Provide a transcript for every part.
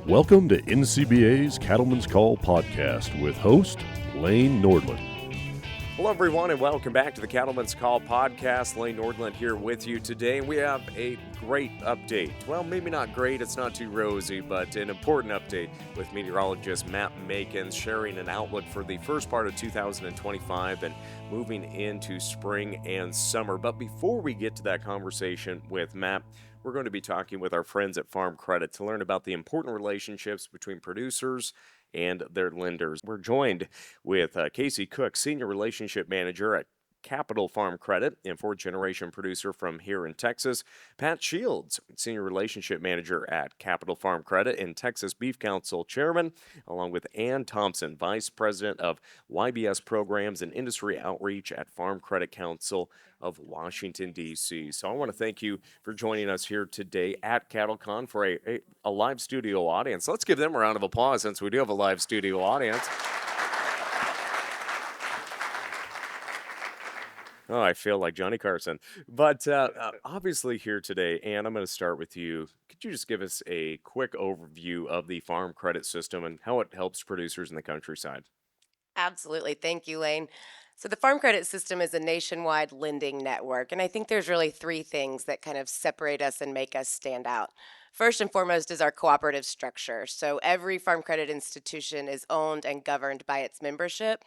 Welcome to NCBA's Cattleman's Call podcast with host Lane Nordland. Hello, everyone, and welcome back to the Cattleman's Call podcast. Lane Nordland here with you today. We have a great update. Well, maybe not great, it's not too rosy, but an important update with meteorologist Matt Makens sharing an outlook for the first part of 2025 and moving into spring and summer. But before we get to that conversation with Matt, we're going to be talking with our friends at Farm Credit to learn about the important relationships between producers and their lenders. We're joined with Casey Cook, Senior Relationship Manager at Capital Farm Credit and fourth-generation producer from here in Texas. Pat Shields, Senior Relationship Manager at Capital Farm Credit and Texas Beef Council Chairman, along with Ann Thompson, Vice President of YBS Programs and Industry Outreach at Farm Credit Council of Washington, D.C. So I want to thank you for joining us here today at CattleCon for a live studio audience. Let's give them a round of applause since we do have a live studio audience. Oh, I feel like Johnny Carson. But obviously here today, Ann, I'm going to start with you. Could you just give us a quick overview of the farm credit system and how it helps producers in the countryside? Absolutely. Thank you, Lane. So, the Farm Credit System is a nationwide lending network, and I think there's really three things that kind of separate us and make us stand out. First and foremost is our cooperative structure. So, every farm credit institution is owned and governed by its membership.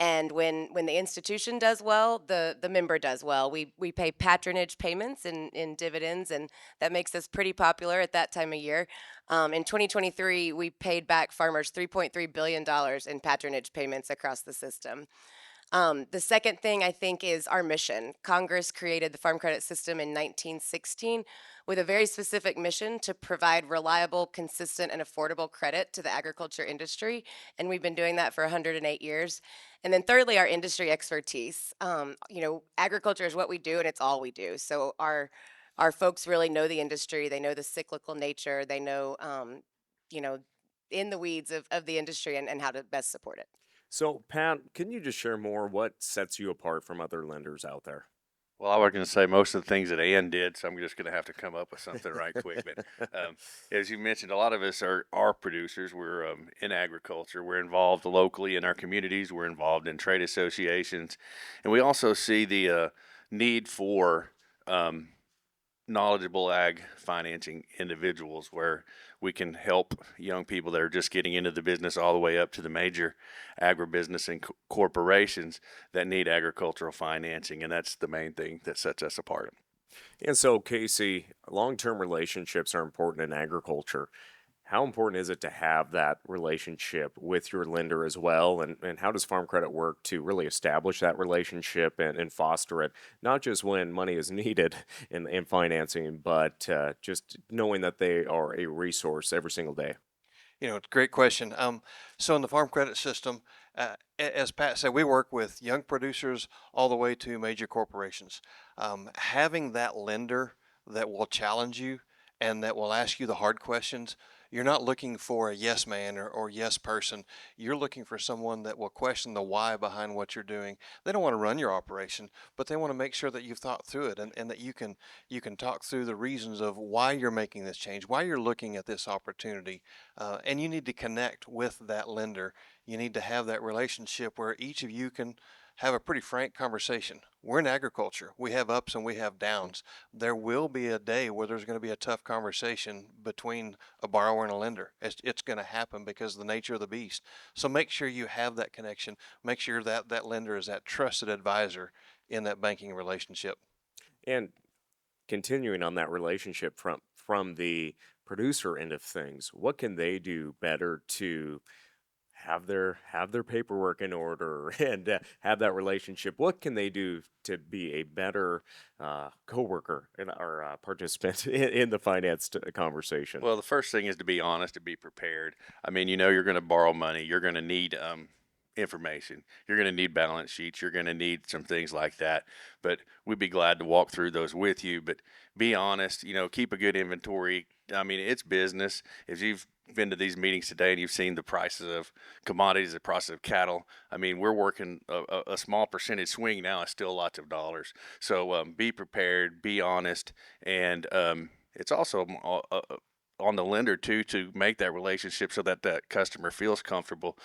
And when the institution does well, the member does well. We pay patronage payments in dividends, and that makes us pretty popular at that time of year. In 2023, we paid back farmers $3.3 billion in patronage payments across the system. The second thing I think is our mission. Congress created the Farm Credit System in 1916 with a very specific mission to provide reliable, consistent, and affordable credit to the agriculture industry. And we've been doing that for 108 years. And then thirdly, our industry expertise. Agriculture is what we do and it's all we do. So our folks really know the industry. They know the cyclical nature. They know, you know, in the weeds of the industry and how to best support it. So, Pat, can you just share more what sets you apart from other lenders out there? Well, I was going to say most of the things that Ann did, so I'm just going to have to come up with something right quick. But as you mentioned, a lot of us are producers. We're in agriculture. We're involved locally in our communities. We're involved in trade associations. And we also see the need for knowledgeable ag financing individuals where we can help young people that are just getting into the business all the way up to the major agribusiness and corporations that need agricultural financing. And that's the main thing that sets us apart. And so, Casey, long-term relationships are important in agriculture. How important is it to have that relationship with your lender as well? And how does Farm Credit work to really establish that relationship and foster it, not just when money is needed in financing, but just knowing that they are a resource every single day? It's a great question. So in the farm credit system, as Pat said, we work with young producers all the way to major corporations. Having that lender that will challenge you and that will ask you the hard questions, you're not looking for a yes man or yes person. You're looking for someone that will question the why behind what you're doing. They don't want to run your operation, but they want to make sure that you've thought through it and that you can talk through the reasons of why you're making this change, why you're looking at this opportunity. And you need to connect with that lender. You need to have that relationship where each of you can have a pretty frank conversation. We're in agriculture. We have ups and we have downs. There will be a day where there's going to be a tough conversation between a borrower and a lender. It's going to happen because of the nature of the beast. So make sure you have that connection. Make sure that lender is that trusted advisor in that banking relationship. And continuing on that relationship from the producer end of things, what can they do better to have their paperwork in order and have that relationship? What can they do to be a better coworker or participant in the finance conversation? Well, the first thing is to be honest, to be prepared. I mean, you're going to borrow money. You're going to need information. You're going to need balance sheets. You're going to need some things like that. But we'd be glad to walk through those with you. But be honest, keep a good inventory. I mean, it's business. If you've been to these meetings today and you've seen the prices of commodities, the prices of cattle, I mean, we're working a small percentage swing now. It's still lots of dollars. So be prepared, be honest, and it's also on the lender too, to make that relationship so that that customer feels comfortable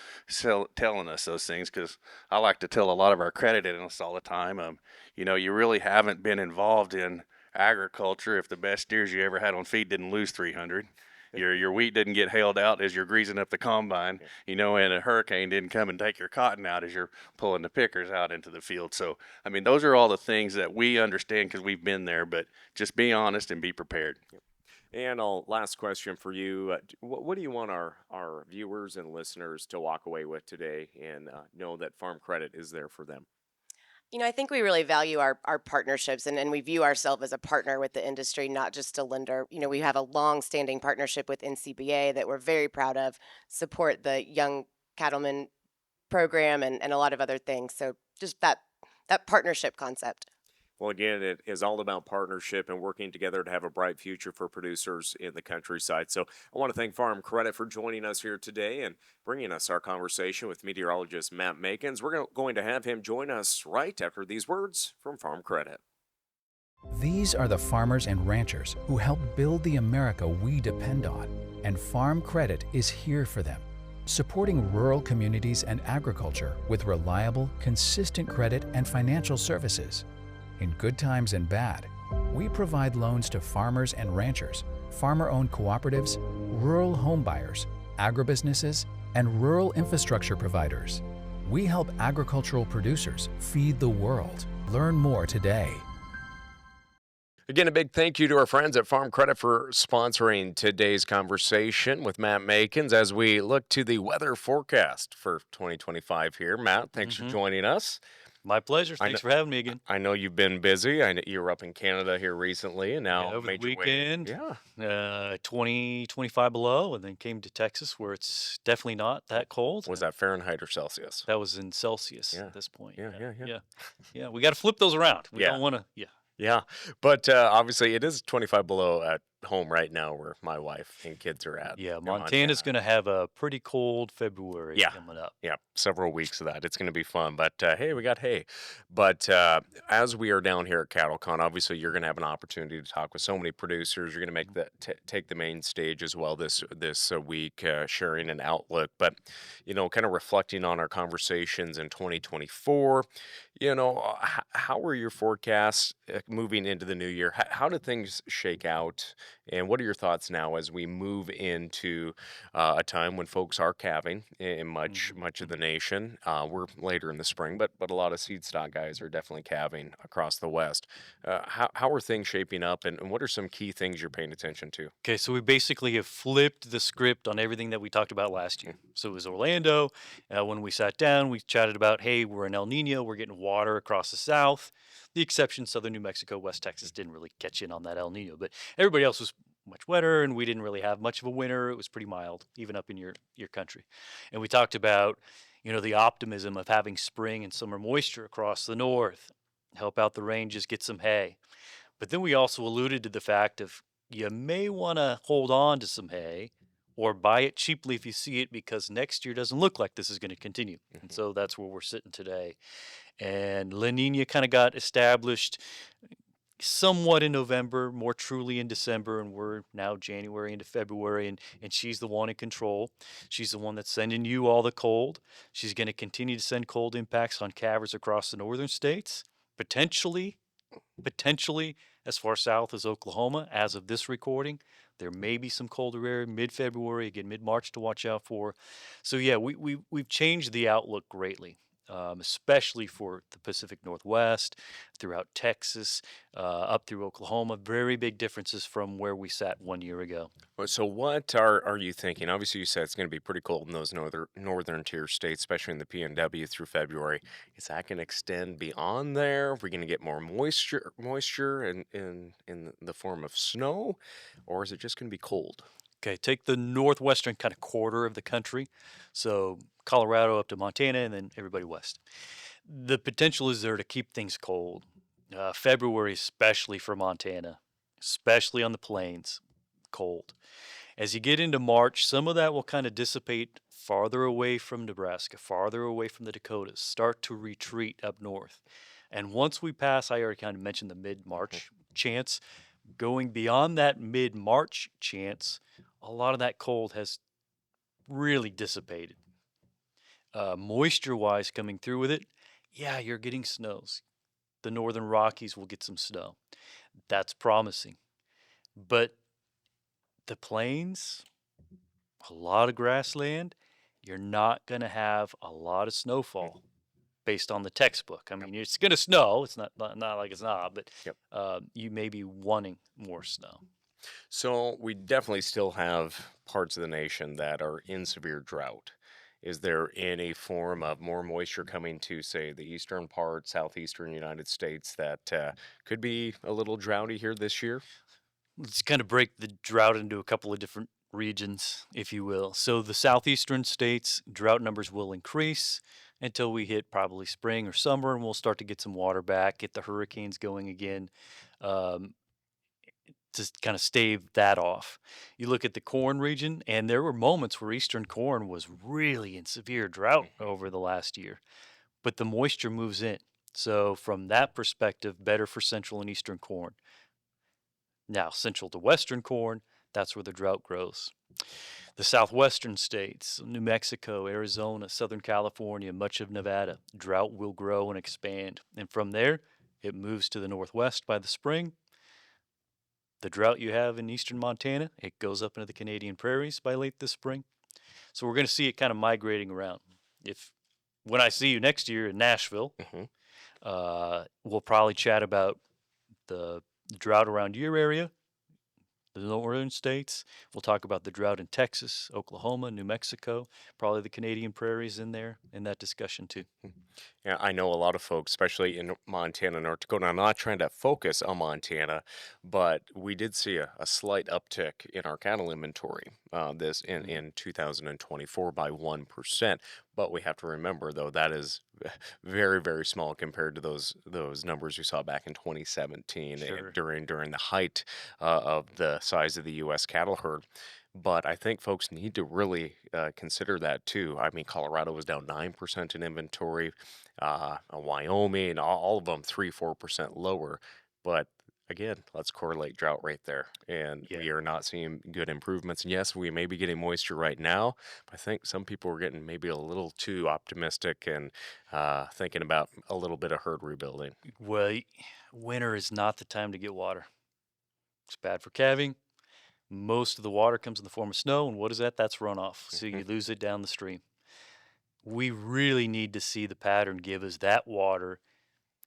telling us those things. Because I like to tell a lot of our credit analysts all the time, you really haven't been involved in agriculture if the best steers you ever had on feed didn't lose 300. Your wheat didn't get hailed out as you're greasing up the combine, and a hurricane didn't come and take your cotton out as you're pulling the pickers out into the field. So, I mean, those are all the things that we understand because we've been there, but just be honest and be prepared. And last question for you. What do you want our viewers and listeners to walk away with today and know that Farm Credit is there for them? I think we really value our partnerships and we view ourselves as a partner with the industry, not just a lender. We have a long-standing partnership with NCBA that we're very proud of, support the Young Cattlemen program and a lot of other things. So just that partnership concept. Well, again, it is all about partnership and working together to have a bright future for producers in the countryside. So I want to thank Farm Credit for joining us here today and bringing us our conversation with meteorologist Matt Makens. We're going to have him join us right after these words from Farm Credit. These are the farmers and ranchers who help build the America we depend on, and Farm Credit is here for them, supporting rural communities and agriculture with reliable, consistent credit and financial services. In good times and bad, we provide loans to farmers and ranchers, farmer-owned cooperatives, rural home buyers, agribusinesses, and rural infrastructure providers. We help agricultural producers feed the world. Learn more today. Again, a big thank you to our friends at Farm Credit for sponsoring today's conversation with Matt Makens as we look to the weather forecast for 2025 here. Matt, thanks for joining us. My pleasure. Thanks for having me again. I know you've been busy. I know you were up in Canada here recently, and now Over the made your way. weekend, 20, 25 below, and then came to Texas where it's definitely not that cold. Was that Fahrenheit or Celsius? That was in Celsius Yeah. at this point. Yeah. We got to flip those around. We Yeah. don't want to. Yeah, but obviously it is 25 below at home right now where my wife and kids are at. Yeah, in Montana's going to have a pretty cold February Yeah. coming up. Yeah, several weeks of that. It's going to be fun. But hey, we got hay. But as we are down here at CattleCon, obviously you're going to have an opportunity to talk with so many producers. You're going to make take the main stage as well this week, sharing an outlook. But kind of reflecting on our conversations in 2024. How were your forecasts moving into the new year? How did things shake out? And what are your thoughts now as we move into a time when folks are calving in much of the nation? We're later in the spring, but a lot of seed stock guys are definitely calving across the West. How are things shaping up, and what are some key things you're paying attention to? Okay, so we basically have flipped the script on everything that we talked about last year. So it was Orlando. When we sat down, we chatted about, hey, we're in El Nino, we're getting water across the south. The exception, southern New Mexico, West Texas didn't really catch in on that El Nino, but everybody else was much wetter, and we didn't really have much of a winter. It was pretty mild, even up in your country. And we talked about, the optimism of having spring and summer moisture across the north, help out the ranges, get some hay. But then we also alluded to the fact of you may want to hold on to some hay or buy it cheaply if you see it, because next year doesn't look like this is going to continue. And so that's where we're sitting today. And La Nina kind of got established somewhat in November, more truly in December, and we're now January into February, and she's the one in control. She's the one that's sending you all the cold. She's going to continue to send cold impacts on calvers across the northern states, potentially as far south as Oklahoma as of this recording. There may be some colder air mid-February, again mid-March to watch out for. So yeah, we've changed the outlook greatly. Especially for the Pacific Northwest, throughout Texas, up through Oklahoma. Very big differences from where we sat 1 year ago. So what are you thinking? Obviously, you said it's going to be pretty cold in those northern tier states, especially in the PNW through February. Is that going to extend beyond there? Are we going to get more moisture in the form of snow, or is it just going to be cold? Okay, take the northwestern kind of quarter of the country, so Colorado up to Montana and then everybody west. The potential is there to keep things cold. February, especially for Montana, especially on the plains, cold. As you get into March, some of that will kind of dissipate farther away from Nebraska, farther away from the Dakotas, start to retreat up north. And once we pass, I already kind of mentioned the mid-March chance. Going beyond that mid-March chance, a lot of that cold has really dissipated. Moisture-wise coming through with it, yeah, you're getting snows. The northern Rockies will get some snow. That's promising. But the plains, a lot of grassland, you're not going to have a lot of snowfall based on the textbook. I mean, it's going to snow. It's not like it's not, but Yep. you may be wanting more snow. So we definitely still have parts of the nation that are in severe drought. Is there any form of more moisture coming to, say, the eastern part, southeastern United States that could be a little droughty here this year? Let's kind of break the drought into a couple of different regions, if you will. So the southeastern states, drought numbers will increase until we hit probably spring or summer, and we'll start to get some water back, get the hurricanes going again. Um, to kind of stave that off. You look at the corn region, and there were moments where eastern corn was really in severe drought over the last year, but the moisture moves in. So, from that perspective, better for central and eastern corn. Now, central to western corn, that's where the drought grows. The southwestern states, New Mexico, Arizona, Southern California, much of Nevada, drought will grow and expand. And from there, it moves to the northwest by the spring. The drought you have in eastern Montana, it goes up into the Canadian prairies by late this spring. So we're going to see it kind of migrating around. When I see you next year in Nashville, we'll probably chat about the drought around your area, the northern states. We'll talk about the drought in Texas, Oklahoma, New Mexico, probably the Canadian prairies in there in that discussion too. Yeah, I know a lot of folks, especially in Montana, North Dakota. I'm not trying to focus on Montana, but we did see a slight uptick in our cattle inventory in 2024 by 1%. But we have to remember, though, that is very, very small compared to those numbers we saw back in 2017 Sure. during the height of the size of the U.S. cattle herd. But I think folks need to really consider that too. I mean, Colorado was down 9% in inventory, Wyoming, all of them 3-4% lower. But again, let's correlate drought right there. And Yeah. we are not seeing good improvements. And yes, we may be getting moisture right now, but I think some people are getting maybe a little too optimistic and thinking about a little bit of herd rebuilding. Well, winter is not the time to get water. It's bad for calving. Most of the water comes in the form of snow, and what is that? That's runoff. So you lose it down the stream. We really need to see the pattern give us that water,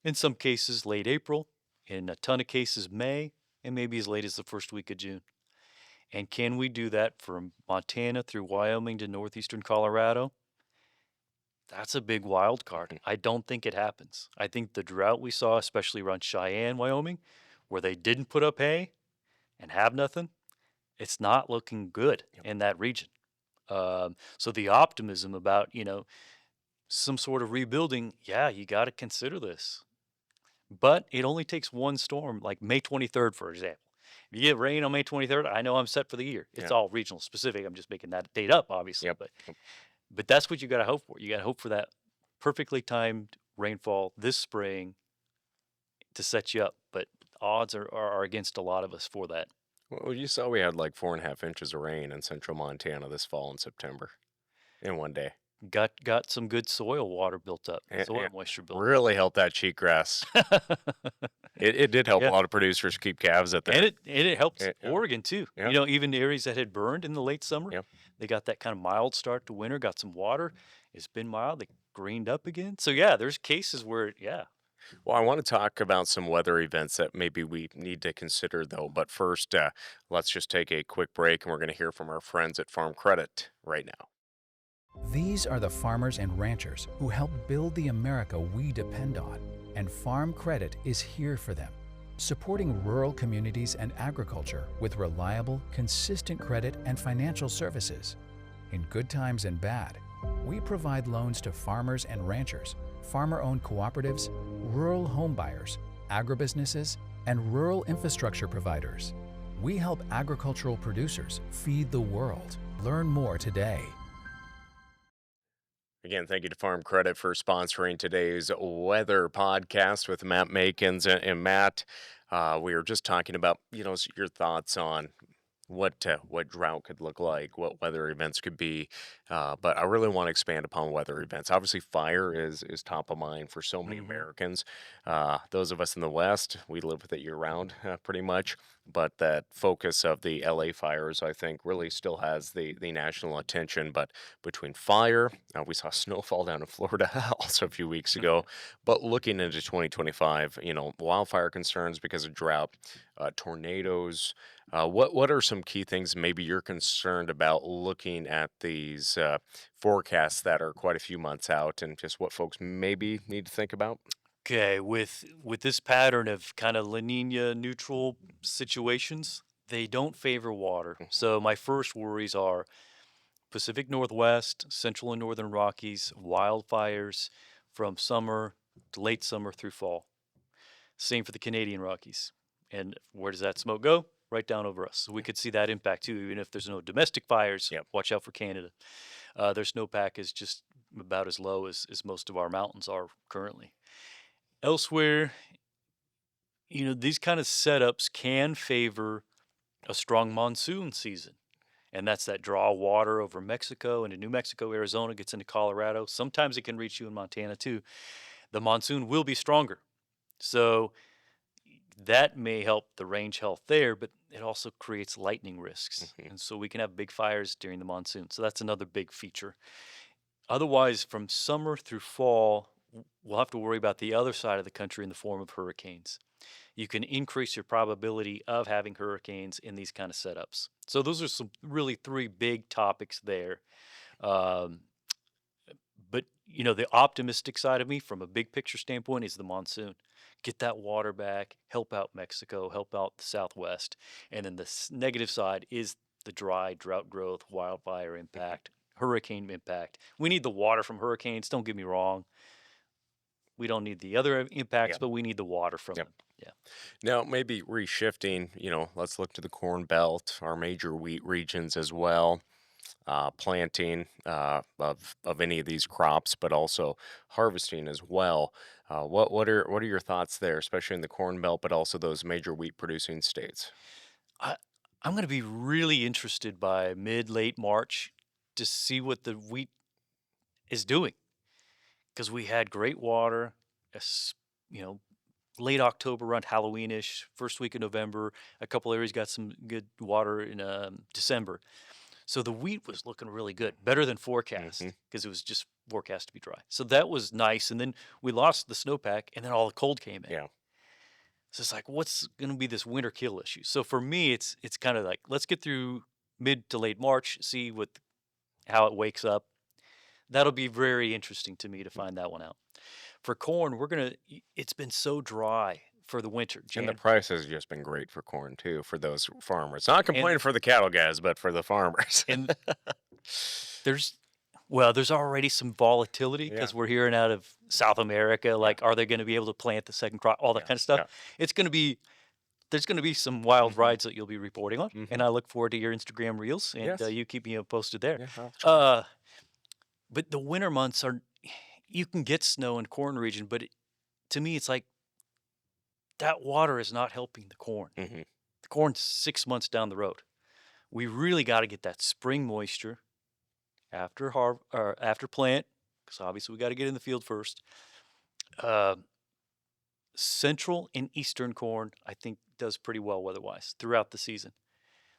in some cases late April, in a ton of cases May, and maybe as late as the first week of June. And can we do that from Montana through Wyoming to northeastern Colorado? That's a big wild card. I don't think it happens. I think the drought we saw, especially around Cheyenne, Wyoming, where they didn't put up hay and have nothing, it's not looking good in that region. So the optimism about, some sort of rebuilding, yeah, you got to consider this. But it only takes one storm, like May 23rd, for example. If you get rain on May 23rd, I know I'm set for the year. It's all regional specific. I'm just making that date up, obviously. Yep. But that's what you got to hope for. You got to hope for that perfectly timed rainfall this spring to set you up. But odds are against a lot of us for that. Well, you saw we had like 4.5 inches of rain in central Montana this fall in September in one day. Got some good soil water built up, And- soil and moisture built Really helped that cheatgrass. It did help a lot of producers keep calves at And there. it helped Yeah. Oregon too. Yeah. Even areas that had burned in the late summer, Yep. they got that kind of mild start to winter, got some water. It's been mild, they greened up again. So yeah, there's cases where Well, I want to talk about some weather events that maybe we need to consider, though. But first, let's just take a quick break, and we're going to hear from our friends at Farm Credit right now. These are the farmers and ranchers who help build the America we depend on, and Farm Credit is here for them, supporting rural communities and agriculture with reliable, consistent credit and financial services. In good times and bad, we provide loans to farmers and ranchers, farmer-owned cooperatives, rural home buyers, agribusinesses, and rural infrastructure providers. We help agricultural producers feed the world. Learn more today. Again, thank you to Farm Credit for sponsoring today's weather podcast with Matt Makens. And Matt, we were just talking about, your thoughts on what drought could look like, what weather events could be. But I really want to expand upon weather events. Obviously, fire is top of mind for so many Americans. Those of us in the West, we live with it year round, pretty much. But that focus of the LA fires, I think, really still has the national attention. But between fire, we saw snowfall down in Florida also a few weeks ago. But looking into 2025, wildfire concerns because of drought, tornadoes. What are some key things maybe you're concerned about looking at these forecasts that are quite a few months out, and just what folks maybe need to think about? Okay, with this pattern of kind of La Nina neutral situations, they don't favor water. So my first worries are Pacific Northwest, Central and Northern Rockies, wildfires from summer to late summer through fall. Same for the Canadian Rockies. And where does that smoke go? Right down over us. So we could see that impact too, even if there's no domestic fires. Yep. Watch out for Canada. Their snowpack is just about as low as most of our mountains are currently. Elsewhere, these kind of setups can favor a strong monsoon season. And that's that draw water over Mexico into New Mexico, Arizona, gets into Colorado. Sometimes it can reach you in Montana too. The monsoon will be stronger. So that may help the range health there, but it also creates lightning risks. And so we can have big fires during the monsoon. So that's another big feature. Otherwise, from summer through fall, we'll have to worry about the other side of the country in the form of hurricanes. You can increase your probability of having hurricanes in these kind of setups. So those are some really three big topics there. But the optimistic side of me from a big picture standpoint is the monsoon. Get that water back, help out Mexico, help out the Southwest. And then the negative side is the drought growth, wildfire impact, hurricane impact. We need the water from hurricanes, don't get me wrong. We don't need the other impacts, but we need the water from them. Yeah. Now, maybe reshifting, let's look to the Corn Belt, our major wheat regions as well. Planting of any of these crops, but also harvesting as well. What are your thoughts there, especially in the Corn Belt, but also those major wheat producing states? I'm going to be really interested by late March to see what the wheat is doing, because we had great water, late October around Halloweenish, first week of November. A couple areas got some good water in December. So the wheat was looking really good, better than forecast, because it was just forecast to be dry. So that was nice. And then we lost the snowpack, and then all the cold came in. Yeah. So it's like, what's going to be this winter kill issue? So for me, it's kind of like, let's get through mid to late March, see how it wakes up. That'll be very interesting to me to find that one out. For corn, it's been so dry for the winter. And the price has just been great for corn too, for those farmers. Not complaining for the cattle guys, but for the farmers. And there's already some volatility because we're hearing out of South America, like, are they going to be able to plant the second crop, all that kind of stuff. There's going to be some wild rides that you'll be reporting on. And I look forward to your Instagram reels, and you keep me posted there. But the winter months you can get snow in corn region, but to me, it's like that water is not helping the corn. The corn's 6 months down the road. We really got to get that spring moisture after plant, because obviously we got to get in the field first. Central and eastern corn, I think, does pretty well weather-wise throughout the season.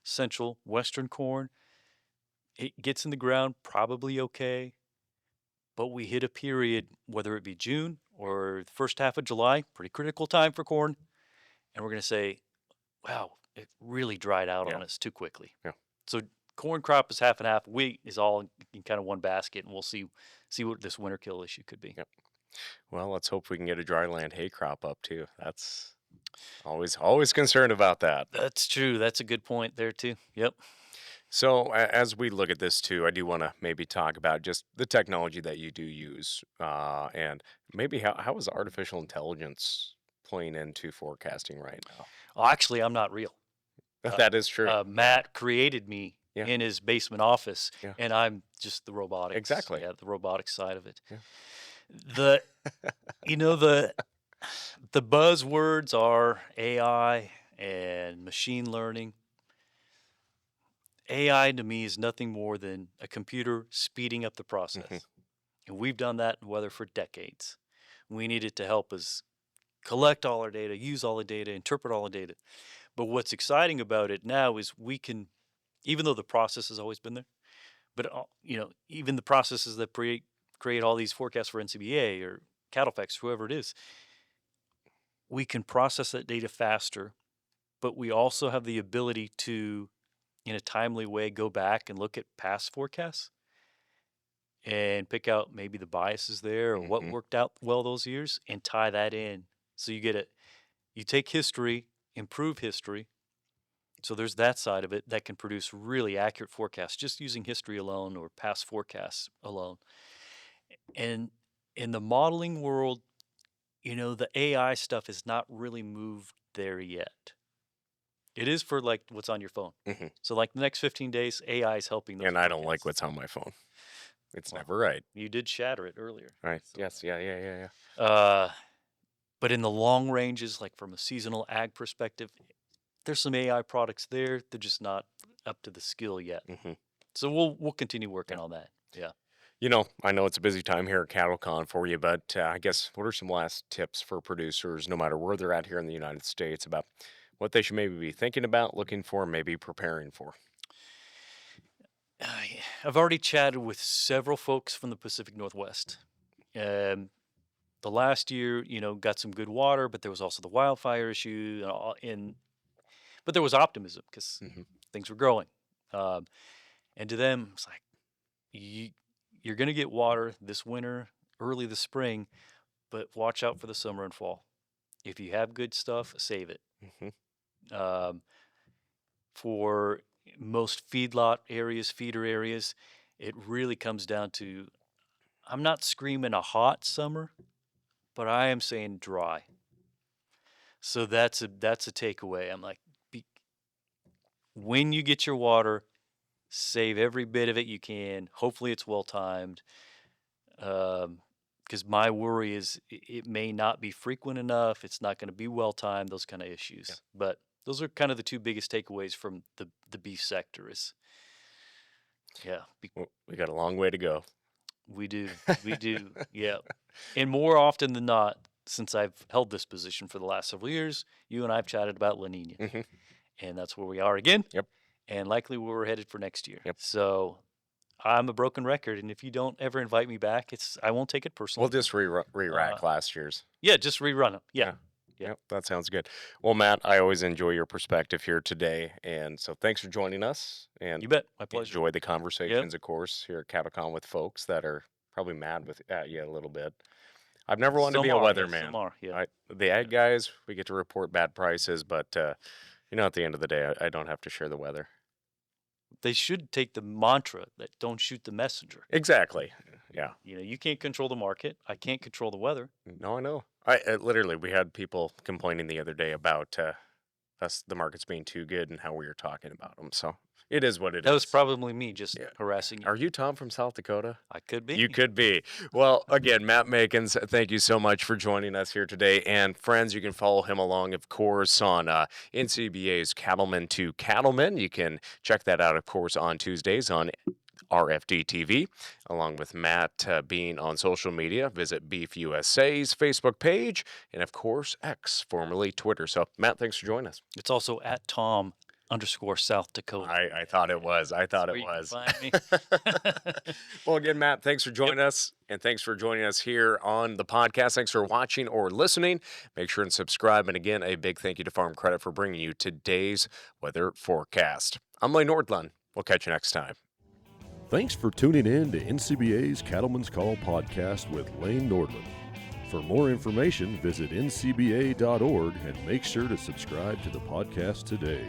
Central, western corn, it gets in the ground probably okay, but we hit a period, whether it be June or the first half of July, pretty critical time for corn, and we're going to say, wow, it really dried out on us too quickly. So corn crop is half and half. Wheat is all in kind of one basket, and we'll see what this winter kill issue could be. Well, let's hope we can get a dryland hay crop up too. That's always concerned about that. That's true. That's a good point there too. Yep. So as we look at this too, I do want to maybe talk about just the technology that you do use, and maybe how is artificial intelligence playing into forecasting right now? Well, actually, I'm not real. That is true. Matt created me in his basement office, and I'm just the robotics. Exactly. Yeah, the robotics side of it. The the buzzwords are AI and machine learning. AI to me is nothing more than a computer speeding up the process. And we've done that in weather for decades. We need it to help us collect all our data, use all the data, interpret all the data. But what's exciting about it now is we can, even though the process has always been there, but even the processes that create all these forecasts for NCBA or CattleFax, whoever it is, we can process that data faster, but we also have the ability to, in a timely way, go back and look at past forecasts and pick out maybe the biases there or what worked out well those years and tie that in. So you take history, improve history. So there's that side of it that can produce really accurate forecasts just using history alone or past forecasts alone. And in the modeling world, the AI stuff has not really moved there yet. It is for like what's on your phone. So like the next 15 days, AI is helping those. And I don't like what's on my phone. It's never right. You did shatter it earlier. Right. So. Yes. Yeah. But in the long ranges, like from a seasonal ag perspective, there's some AI products there. They're just not up to the skill yet. So we'll continue working on that. Yeah. I know it's a busy time here at CattleCon for you, but I guess what are some last tips for producers, no matter where they're at here in the United States, about what they should maybe be thinking about, looking for, maybe preparing for? I've already chatted with several folks from the Pacific Northwest. The last year, got some good water, but there was also the wildfire issue, but there was optimism because things were growing. And to them, it's like, you're going to get water this winter, early this spring, but watch out for the summer and fall. If you have good stuff, save it. For most feedlot areas, feeder areas, it really comes down to, I'm not screaming a hot summer, but I am saying dry. So that's a takeaway. I'm like, when you get your water, save every bit of it you can. Hopefully it's well timed. Because my worry is it may not be frequent enough. It's not going to be well timed. Those kind of issues. Yeah. But those are kind of the two biggest takeaways from the beef sector. Well, we got a long way to go. We do. Yeah. And more often than not, since I've held this position for the last several years, you and I have chatted about La Nina. And that's where we are again. Yep. And likely where we're headed for next year. Yep. So I'm a broken record, and if you don't ever invite me back, I won't take it personally. We'll just re-rack last year's. Yeah, just rerun them. Yeah. Yep, that sounds good. Well, Matt, I always enjoy your perspective here today, and so thanks for joining us. And you bet, my pleasure. Enjoy the conversations, of course, here at CattleCon with folks that are probably mad at you a little bit. I've never wanted to be a weatherman. Some are, yeah. The ag guys, we get to report bad prices, but at the end of the day, I don't have to share the weather. They should take the mantra that don't shoot the messenger. Exactly. Yeah. You can't control the market. I can't control the weather. No, I know. Literally, we had people complaining the other day about the markets being too good and how we were talking about them. So it is what it is. That was probably me just harassing you. Are you Tom from South Dakota? I could be. You could be. Well, again, Matt Makens, thank you so much for joining us here today. And friends, you can follow him along, of course, on NCBA's Cattleman to Cattleman. You can check that out, of course, on Tuesdays on RFD TV, along with Matt being on social media. Visit Beef USA's Facebook page and, of course, X, formerly Twitter. So, Matt, thanks for joining us. It's also at Tom_South Dakota. I thought it was. Find me. Well, again, Matt, thanks for joining us, and thanks for joining us here on the podcast. Thanks for watching or listening. Make sure and subscribe. And again, a big thank you to Farm Credit for bringing you today's weather forecast. I'm Lane Nordlund. We'll catch you next time. Thanks for tuning in to NCBA's Cattleman's Call podcast with Lane Nordlund. For more information, visit ncba.org and make sure to subscribe to the podcast today.